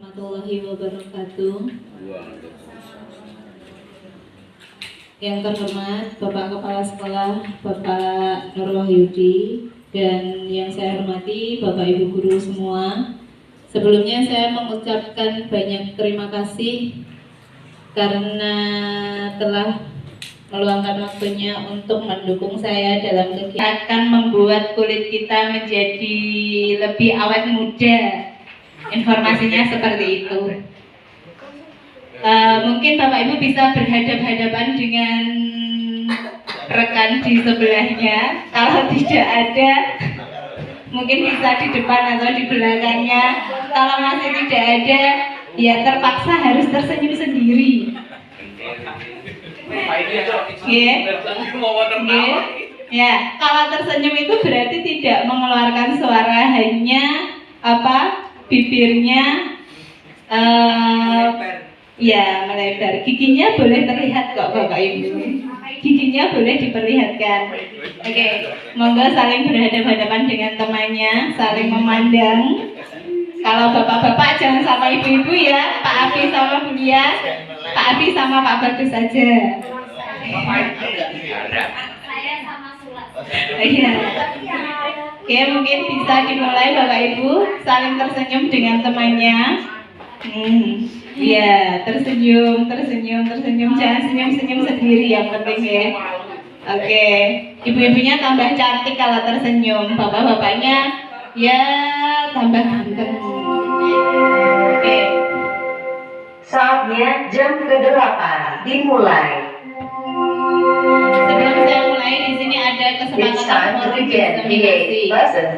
warahmatullahi wabarakatuh. Yang terhormat Bapak Kepala Sekolah Bapak Nur Wahyudi dan yang saya hormati Bapak Ibu Guru semua. Sebelumnya saya mengucapkan banyak terima kasih karena telah meluangkan waktunya untuk mendukung saya dalam kegiatan akan membuat kulit kita menjadi lebih awet muda. Informasinya seperti itu. Mungkin Bapak Ibu bisa berhadap-hadapan dengan rekan di sebelahnya. Kalau tidak ada, mungkin bisa di depan atau di belakangnya. Kalau masih tidak ada, ya terpaksa harus tersenyum sendiri. Ya, kalau tersenyum itu berarti tidak mengeluarkan suara, hanya bibirnya ya melebar. Giginya boleh terlihat kok Bapak Ibu. Giginya boleh diperlihatkan. Oke, monggo saling berhadapan-hadapan dengan temannya, saling memandang. Kalau bapak-bapak jangan sama ibu-ibu ya, Pak Abi sama Bu Lia, Pak Abi sama Pak Bagus saja. Saya sama Sulat. Iya. Oke, mungkin bisa dimulai Bapak Ibu, saling tersenyum dengan temannya. Iya, tersenyum, jangan senyum-senyum sendiri yang penting ya. Oke, ibu-ibunya tambah cantik kalau tersenyum, bapak-bapaknya ya tambah ganteng. Oke. Saatnya jam ke-8 dimulai. Sebelum saya mulai, di sini ada It's kesepakatan time to forum begin the diseminasi. 8th lesson.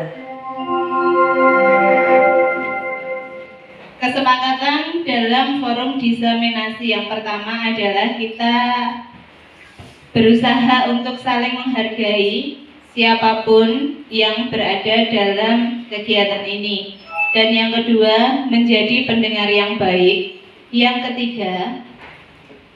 Kesepakatan dalam forum diseminasi yang pertama adalah kita berusaha untuk saling menghargai siapapun yang berada dalam kegiatan ini. Dan yang kedua, menjadi pendengar yang baik. Yang ketiga,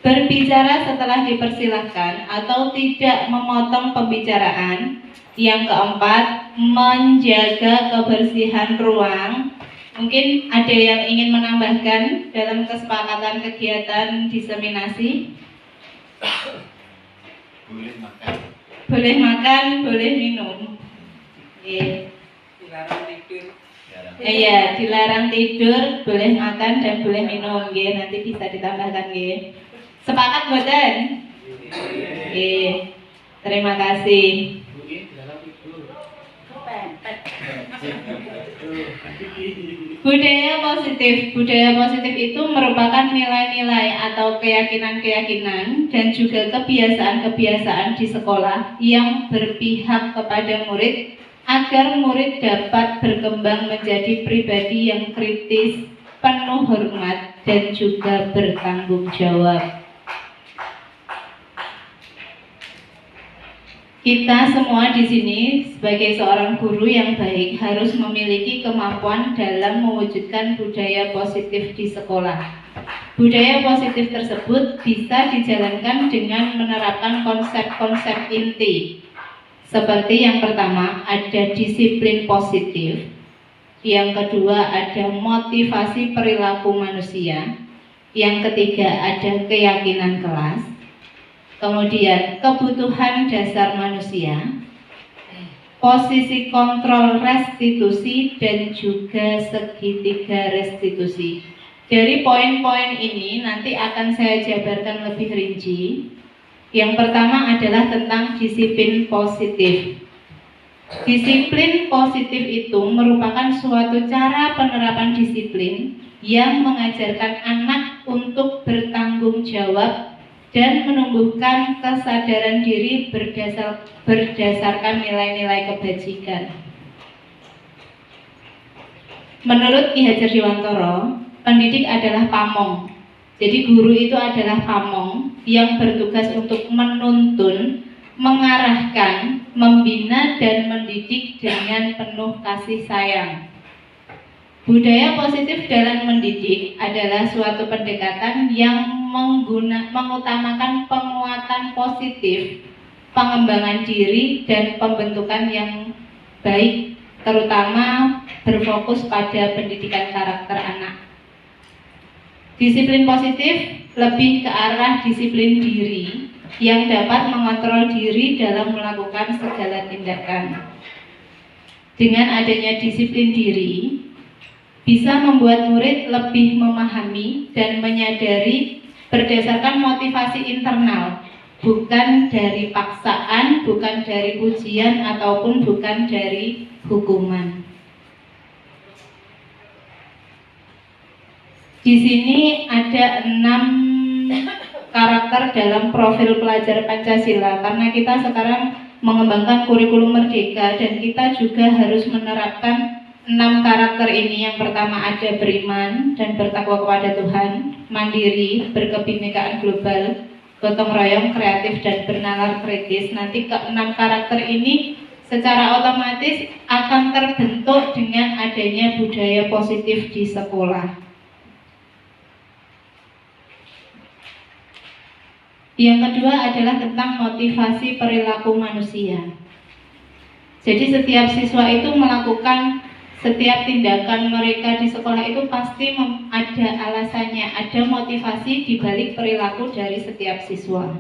berbicara setelah dipersilahkan atau tidak memotong pembicaraan. Yang keempat, menjaga kebersihan ruang. Mungkin ada yang ingin menambahkan dalam kesepakatan kegiatan diseminasi? Boleh makan, boleh minum. Dilarang tidur. Iya, dilarang tidur, boleh makan dan boleh minum. Nanti bisa ditambahkan. Sepakat boten? Terima kasih. Budaya positif itu merupakan nilai-nilai atau keyakinan-keyakinan dan juga kebiasaan-kebiasaan di sekolah yang berpihak kepada murid agar murid dapat berkembang menjadi pribadi yang kritis, penuh hormat dan juga bertanggung jawab. Kita semua di sini sebagai seorang guru yang baik harus memiliki kemampuan dalam mewujudkan budaya positif di sekolah. Budaya positif tersebut bisa dijalankan dengan menerapkan konsep-konsep inti. Seperti yang pertama, ada disiplin positif. Yang kedua, ada motivasi perilaku manusia. Yang ketiga, ada keyakinan kelas. Kemudian kebutuhan dasar manusia, posisi kontrol restitusi dan juga segitiga restitusi. Dari poin-poin ini nanti akan saya jabarkan lebih rinci. Yang pertama adalah tentang disiplin positif. Disiplin positif itu merupakan suatu cara penerapan disiplin yang mengajarkan anak untuk bertanggung jawab dan menumbuhkan kesadaran diri berdasarkan nilai-nilai kebajikan. Menurut Ki Hajar Dewantara, pendidik adalah pamong. Jadi guru itu adalah pamong yang bertugas untuk menuntun, mengarahkan, membina dan mendidik dengan penuh kasih sayang. Budaya positif dalam mendidik adalah suatu pendekatan yang mengutamakan penguatan positif, pengembangan diri dan pembentukan yang baik, terutama berfokus pada pendidikan karakter anak. Disiplin positif lebih ke arah disiplin diri yang dapat mengontrol diri dalam melakukan segala tindakan. Dengan adanya disiplin diri, bisa membuat murid lebih memahami dan menyadari berdasarkan motivasi internal, bukan dari paksaan, bukan dari pujian, ataupun bukan dari hukuman. Di sini ada 6 karakter dalam profil pelajar Pancasila, karena kita sekarang mengembangkan kurikulum merdeka dan kita juga harus menerapkan 6 karakter ini. Yang pertama ada beriman dan bertakwa kepada Tuhan, mandiri, berkebinekaan global, gotong royong, kreatif, dan bernalar kritis. Nanti ke-6 karakter ini secara otomatis akan terbentuk dengan adanya budaya positif di sekolah. Yang kedua adalah tentang motivasi perilaku manusia. Jadi setiap siswa itu melakukan setiap tindakan mereka di sekolah itu pasti ada alasannya, ada motivasi di balik perilaku dari setiap siswa.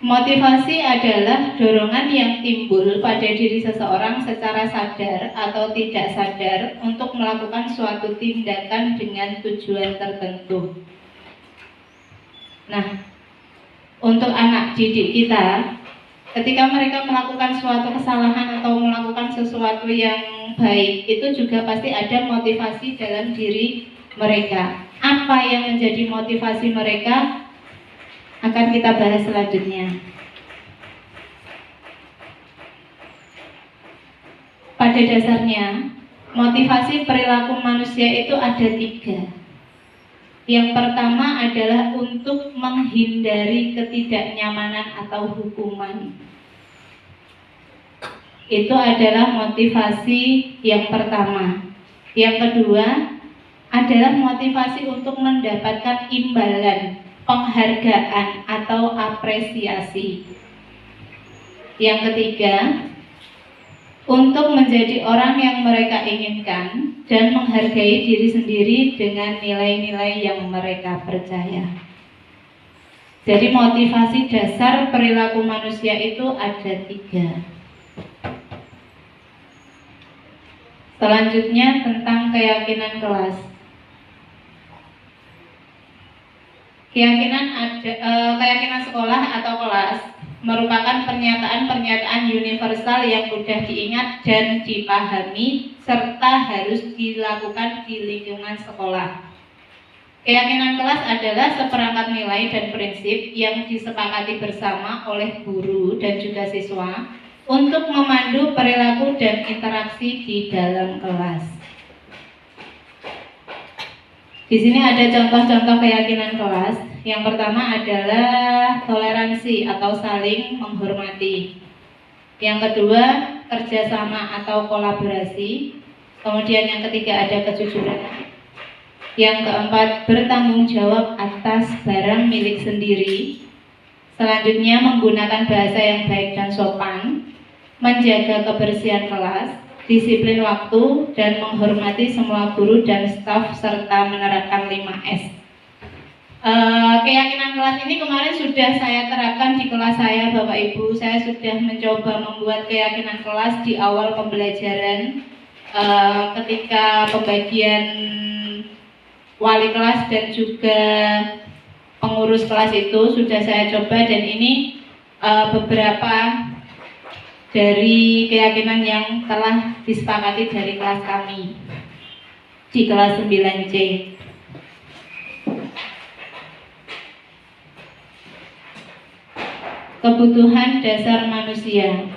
Motivasi adalah dorongan yang timbul pada diri seseorang secara sadar atau tidak sadar untuk melakukan suatu tindakan dengan tujuan tertentu. Nah, untuk anak didik kita, ketika mereka melakukan suatu kesalahan atau melakukan sesuatu yang baik, itu juga pasti ada motivasi dalam diri mereka. Apa yang menjadi motivasi mereka akan kita bahas selanjutnya. Pada dasarnya, motivasi perilaku manusia itu ada 3. Yang pertama adalah untuk menghindari ketidaknyamanan atau hukuman. Itu adalah motivasi yang pertama. Yang kedua adalah motivasi untuk mendapatkan imbalan, penghargaan atau apresiasi. Yang ketiga, untuk menjadi orang yang mereka inginkan dan menghargai diri sendiri dengan nilai-nilai yang mereka percaya. Jadi motivasi dasar perilaku manusia itu ada 3. Selanjutnya tentang keyakinan kelas. Keyakinan sekolah atau kelas merupakan pernyataan-pernyataan universal yang mudah diingat dan dipahami serta harus dilakukan di lingkungan sekolah. Keyakinan kelas adalah seperangkat nilai dan prinsip yang disepakati bersama oleh guru dan juga siswa untuk memandu perilaku dan interaksi di dalam kelas. Di sini ada contoh-contoh keyakinan kelas. Yang pertama adalah toleransi atau saling menghormati. Yang kedua, kerjasama atau kolaborasi. Kemudian yang ketiga ada kejujuran. Yang keempat, bertanggung jawab atas barang milik sendiri. Selanjutnya, menggunakan bahasa yang baik dan sopan, menjaga kebersihan kelas, disiplin waktu, dan menghormati semua guru dan staf serta menerapkan 5S. Keyakinan kelas ini kemarin sudah saya terapkan di kelas saya, Bapak Ibu. Saya sudah mencoba membuat keyakinan kelas di awal pembelajaran, ketika pembagian wali kelas dan juga pengurus kelas itu sudah saya coba, dan ini beberapa dari keyakinan yang telah disepakati dari kelas kami di kelas 9C. Kebutuhan dasar manusia.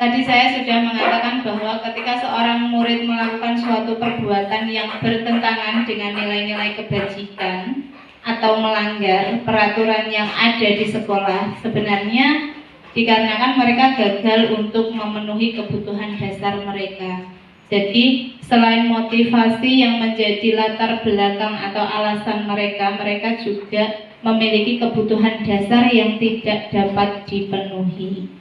Tadi saya sudah mengatakan bahwa ketika seorang murid melakukan suatu perbuatan yang bertentangan dengan nilai-nilai kebajikan atau melanggar peraturan yang ada di sekolah, sebenarnya dikarenakan mereka gagal untuk memenuhi kebutuhan dasar mereka. Jadi selain motivasi yang menjadi latar belakang atau alasan mereka, mereka juga memiliki kebutuhan dasar yang tidak dapat dipenuhi.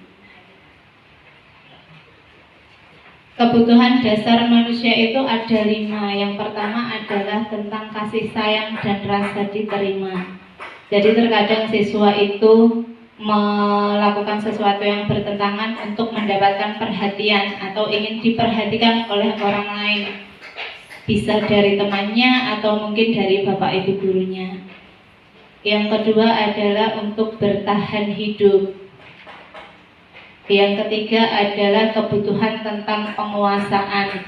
kebutuhan dasar manusia itu ada 5. Yang pertama adalah tentang kasih sayang dan rasa diterima. Jadi terkadang siswa itu melakukan sesuatu yang bertentangan untuk mendapatkan perhatian atau ingin diperhatikan oleh orang lain. Bisa dari temannya atau mungkin dari bapak ibu gurunya. Yang kedua adalah untuk bertahan hidup. Yang ketiga adalah kebutuhan tentang penguasaan.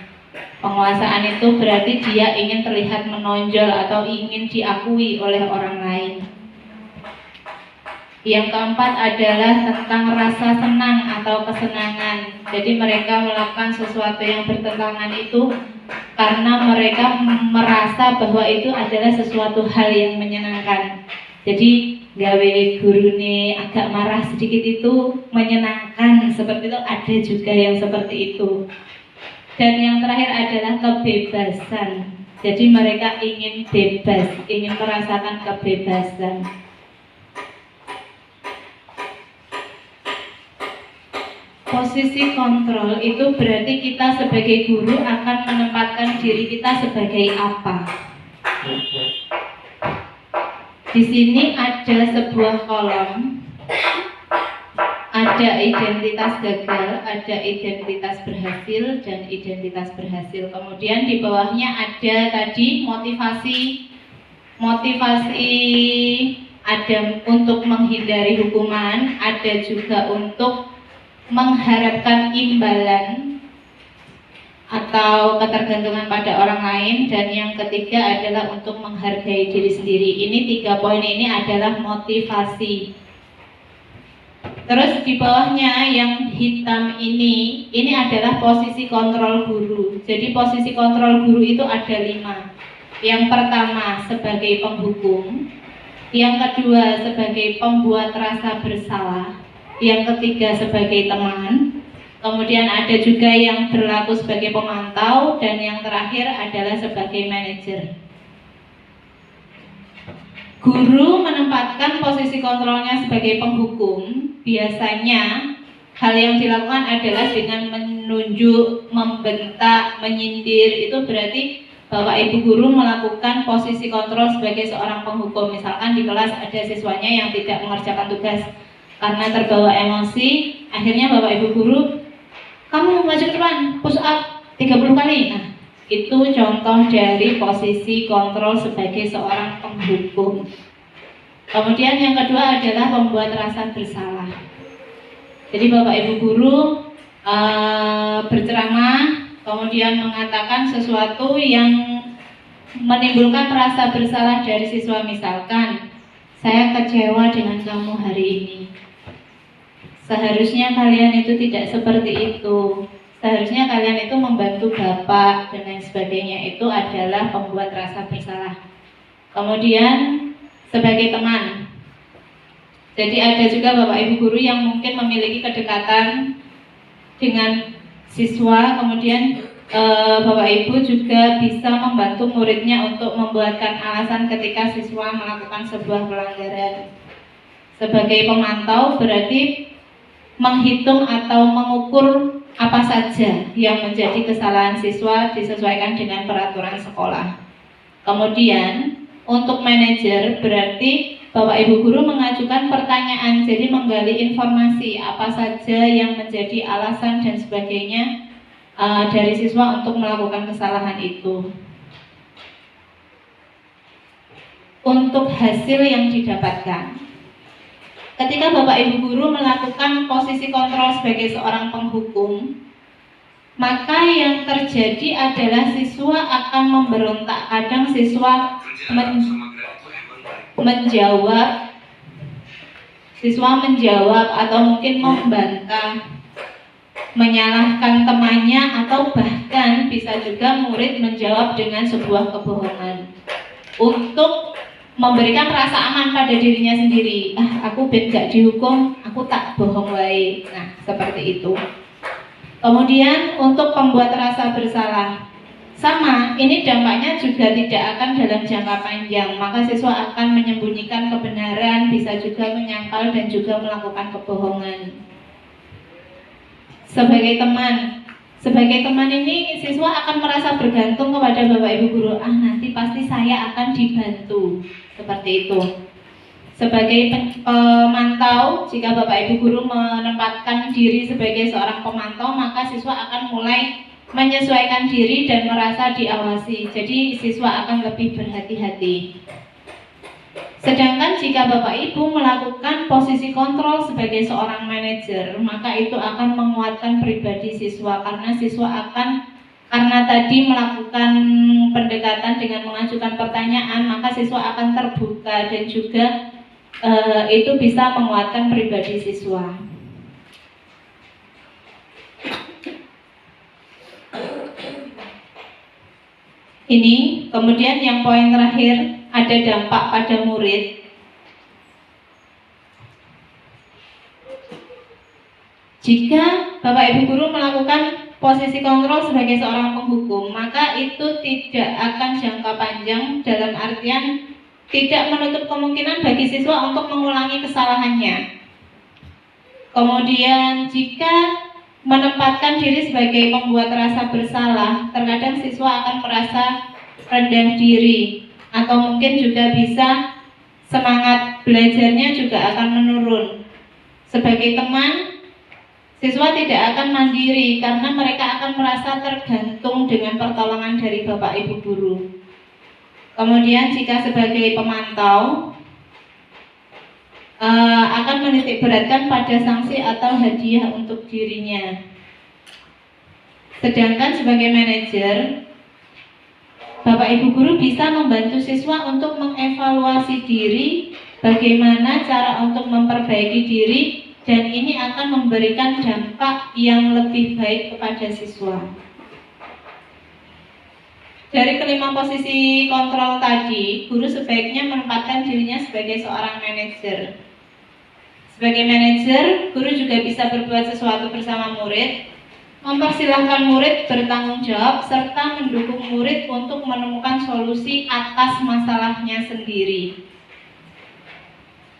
Penguasaan itu berarti dia ingin terlihat menonjol atau ingin diakui oleh orang lain. Yang keempat adalah tentang rasa senang atau kesenangan. Jadi mereka melakukan sesuatu yang bertentangan itu karena mereka merasa bahwa itu adalah sesuatu hal yang menyenangkan. Jadi gawe gurune agak marah sedikit itu menyenangkan, seperti itu ada juga yang seperti itu. Dan yang terakhir adalah kebebasan. Jadi mereka ingin bebas, ingin merasakan kebebasan. Posisi kontrol itu berarti kita sebagai guru akan menempatkan diri kita sebagai apa. Di sini ada sebuah kolom, ada identitas gagal, ada identitas berhasil, dan identitas berhasil. Kemudian di bawahnya ada tadi motivasi ada untuk menghindari hukuman, ada juga untuk mengharapkan imbalan atau ketergantungan pada orang lain, dan yang ketiga adalah untuk menghargai diri sendiri. Ini 3 poin ini adalah motivasi. Terus di bawahnya yang hitam ini adalah posisi kontrol guru. Jadi posisi kontrol guru itu ada 5. Yang pertama sebagai penghukum, yang kedua sebagai pembuat rasa bersalah, yang ketiga sebagai teman, kemudian ada juga yang berlaku sebagai pemantau, dan yang terakhir adalah sebagai manajer. Guru menempatkan posisi kontrolnya sebagai penghukum. Biasanya hal yang dilakukan adalah dengan menunjuk, membentak, menyindir. Itu berarti Bapak Ibu guru melakukan posisi kontrol sebagai seorang penghukum. Misalkan di kelas ada siswanya yang tidak mengerjakan tugas karena terbawa emosi, akhirnya Bapak Ibu guru, kamu maju ke depan, push up 30 kali. Nah, itu contoh dari posisi kontrol sebagai seorang penghukum. Kemudian yang kedua adalah membuat rasa bersalah. Jadi Bapak Ibu guru berceramah, kemudian mengatakan sesuatu yang menimbulkan rasa bersalah dari siswa. Misalkan, saya kecewa dengan kamu hari ini. Seharusnya kalian itu tidak seperti itu. Seharusnya kalian itu membantu Bapak dan lain sebagainya. Itu adalah membuat rasa bersalah. Kemudian sebagai teman. Jadi ada juga Bapak Ibu guru yang mungkin memiliki kedekatan dengan siswa. Kemudian Bapak Ibu juga bisa membantu muridnya untuk membuatkan alasan ketika siswa melakukan sebuah pelanggaran. Sebagai pemantau berarti menghitung atau mengukur apa saja yang menjadi kesalahan siswa disesuaikan dengan peraturan sekolah. Kemudian untuk manajer berarti Bapak Ibu guru mengajukan pertanyaan, jadi menggali informasi apa saja yang menjadi alasan dan sebagainya dari siswa untuk melakukan kesalahan itu. Untuk hasil yang didapatkan, ketika Bapak Ibu guru melakukan posisi kontrol sebagai seorang penghukum, maka yang terjadi adalah siswa akan memberontak. Kadang siswa menjawab atau mungkin membantah, menyalahkan temannya, atau bahkan bisa juga murid menjawab dengan sebuah kebohongan untuk memberikan rasa aman pada dirinya sendiri. Aku ben gak dihukum, aku tak bohong wae. Nah, seperti itu. Kemudian untuk pembuat rasa bersalah, sama, ini dampaknya juga tidak akan dalam jangka panjang. Maka siswa akan menyembunyikan kebenaran, bisa juga menyangkal dan juga melakukan kebohongan. Sebagai teman, Sebagai teman ini, siswa akan merasa bergantung kepada Bapak Ibu guru. Nanti pasti saya akan dibantu. Seperti itu. Sebagai pemantau, jika Bapak Ibu guru menempatkan diri sebagai seorang pemantau, maka siswa akan mulai menyesuaikan diri dan merasa diawasi. Jadi siswa akan lebih berhati-hati. Sedangkan jika Bapak Ibu melakukan posisi kontrol sebagai seorang manajer, maka itu akan menguatkan pribadi siswa, karena siswa akan, karena tadi melakukan pendekatan dengan mengajukan pertanyaan, maka siswa akan terbuka dan juga itu bisa menguatkan pribadi siswa. Ini kemudian yang poin terakhir, ada dampak pada murid. Jika Bapak Ibu guru melakukan posisi kontrol sebagai seorang penghukum, maka itu tidak akan jangka panjang, dalam artian tidak menutup kemungkinan bagi siswa untuk mengulangi kesalahannya. Kemudian jika menempatkan diri sebagai pembuat rasa bersalah, terkadang siswa akan merasa rendah diri, atau mungkin juga bisa semangat belajarnya juga akan menurun. Sebagai teman, siswa tidak akan mandiri karena mereka akan merasa tergantung dengan pertolongan dari Bapak Ibu guru. Kemudian jika sebagai pemantau, akan menitik beratkan pada sanksi atau hadiah untuk dirinya. Sedangkan sebagai manajer, Bapak Ibu guru bisa membantu siswa untuk mengevaluasi diri, bagaimana cara untuk memperbaiki diri, dan ini akan memberikan dampak yang lebih baik kepada siswa. Dari kelima posisi kontrol tadi, guru sebaiknya menempatkan dirinya sebagai seorang manajer. Sebagai manajer, guru juga bisa berbuat sesuatu bersama murid, mempersilahkan murid bertanggung jawab, serta mendukung murid untuk menemukan solusi atas masalahnya sendiri.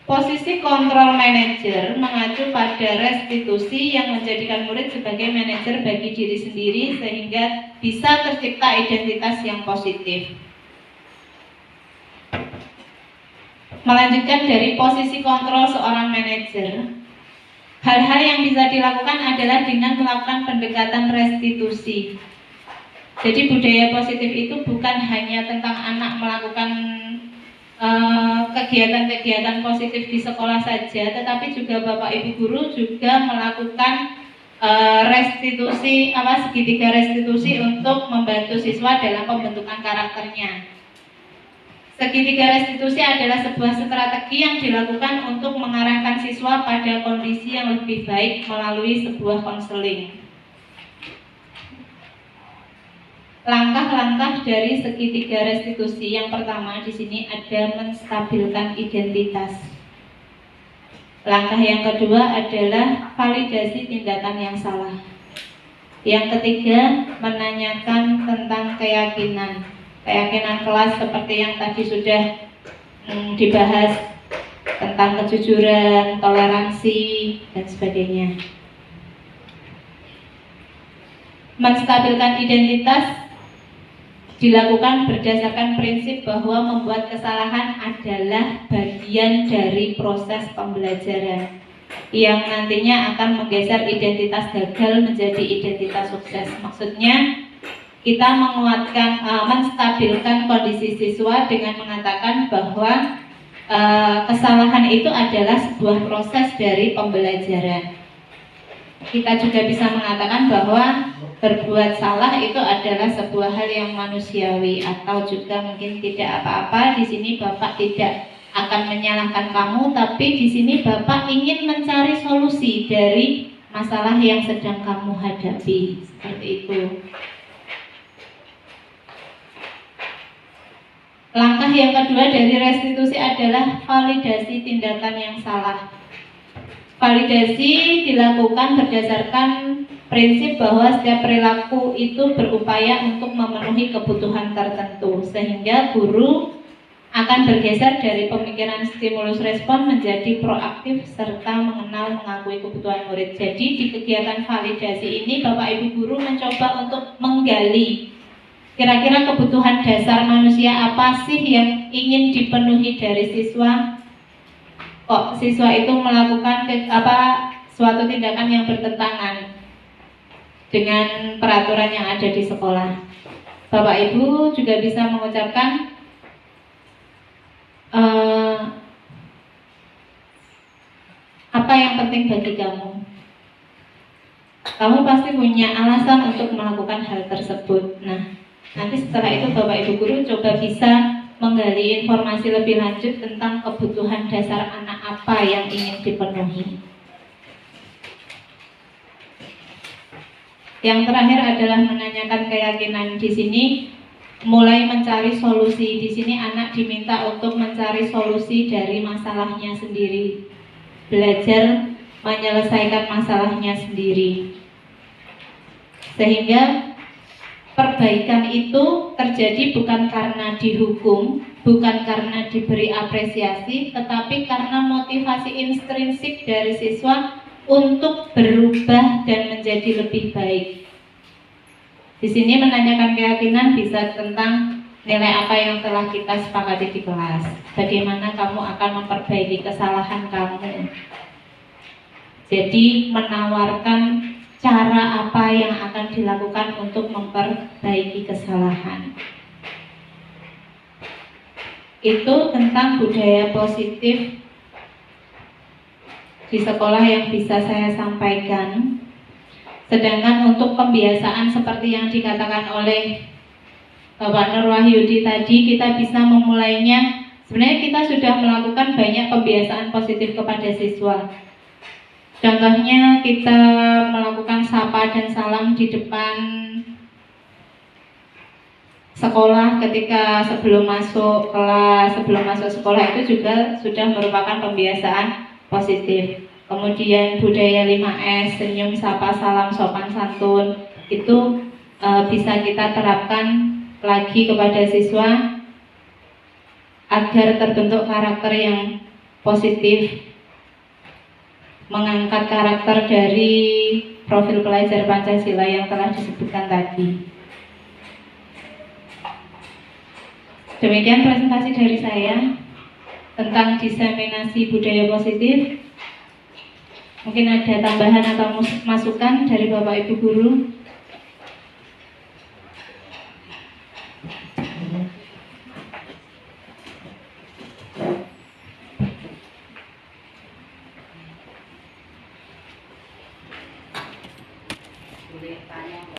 Posisi kontrol manajer mengacu pada restitusi yang menjadikan murid sebagai manajer bagi diri sendiri sehingga bisa tercipta identitas yang positif. Melanjutkan dari posisi kontrol seorang manajer, hal-hal yang bisa dilakukan adalah dengan melakukan pendekatan restitusi. Jadi budaya positif itu bukan hanya tentang anak melakukan kegiatan-kegiatan positif di sekolah saja, tetapi juga Bapak Ibu guru juga melakukan restitusi, segitiga restitusi untuk membantu siswa dalam pembentukan karakternya. Segitiga restitusi adalah sebuah strategi yang dilakukan untuk mengarahkan siswa pada kondisi yang lebih baik melalui sebuah konseling. Langkah-langkah dari segitiga restitusi yang pertama di sini ada menstabilkan identitas. Langkah yang kedua adalah validasi tindakan yang salah. Yang ketiga, menanyakan tentang keyakinan kelas seperti yang tadi sudah dibahas tentang kejujuran, toleransi, dan sebagainya. Menstabilkan identitas dilakukan berdasarkan prinsip bahwa membuat kesalahan adalah bagian dari proses pembelajaran yang nantinya akan menggeser identitas gagal menjadi identitas sukses. Maksudnya kita menguatkan, menstabilkan kondisi siswa dengan mengatakan bahwa kesalahan itu adalah sebuah proses dari pembelajaran. Kita juga bisa mengatakan bahwa berbuat salah itu adalah sebuah hal yang manusiawi, atau juga mungkin tidak apa-apa. Di sini Bapak tidak akan menyalahkan kamu, tapi di sini Bapak ingin mencari solusi dari masalah yang sedang kamu hadapi. Seperti itu. Langkah yang kedua dari restitusi adalah validasi tindakan yang salah. Validasi dilakukan berdasarkan prinsip bahwa setiap perilaku itu berupaya untuk memenuhi kebutuhan tertentu, sehingga guru akan bergeser dari pemikiran stimulus respon menjadi proaktif serta mengenal mengakui kebutuhan murid. Jadi di kegiatan validasi ini Bapak Ibu guru mencoba untuk menggali kira-kira kebutuhan dasar manusia apa sih yang ingin dipenuhi dari siswa. Kok siswa itu melakukan suatu tindakan yang bertentangan dengan peraturan yang ada di sekolah. Bapak Ibu juga bisa mengucapkan apa yang penting bagi kamu. Kamu pasti punya alasan untuk melakukan hal tersebut. Nah, nanti setelah itu Bapak Ibu guru coba bisa menggali informasi lebih lanjut tentang kebutuhan dasar anak apa yang ingin dipenuhi. Yang terakhir adalah menanyakan keyakinan. Di sini mulai mencari solusi. Di sini anak diminta untuk mencari solusi dari masalahnya sendiri. Belajar menyelesaikan masalahnya sendiri. Sehingga perbaikan itu terjadi bukan karena dihukum, bukan karena diberi apresiasi, tetapi karena motivasi intrinsik dari siswa untuk berubah dan menjadi lebih baik. Di sini menanyakan keyakinan bisa tentang nilai apa yang telah kita sepakati di kelas. Bagaimana kamu akan memperbaiki kesalahan kamu. Jadi menawarkan cara apa yang akan dilakukan untuk memperbaiki kesalahan. Itu tentang budaya positif di sekolah yang bisa saya sampaikan. Sedangkan untuk pembiasaan seperti yang dikatakan oleh Bapak Nur Wahyudi tadi, kita bisa memulainya. Sebenarnya kita sudah melakukan banyak pembiasaan positif kepada siswa. Contohnya kita melakukan sapa dan salam di depan sekolah ketika sebelum masuk kelas, sebelum masuk sekolah itu juga sudah merupakan pembiasaan positif. Kemudian budaya 5S, senyum, sapa, salam, sopan, santun, itu bisa kita terapkan lagi kepada siswa agar terbentuk karakter yang positif, mengangkat karakter dari profil pelajar Pancasila yang telah disebutkan tadi. Demikian presentasi dari saya tentang diseminasi budaya positif. Mungkin ada tambahan atau masukan dari Bapak Ibu guru.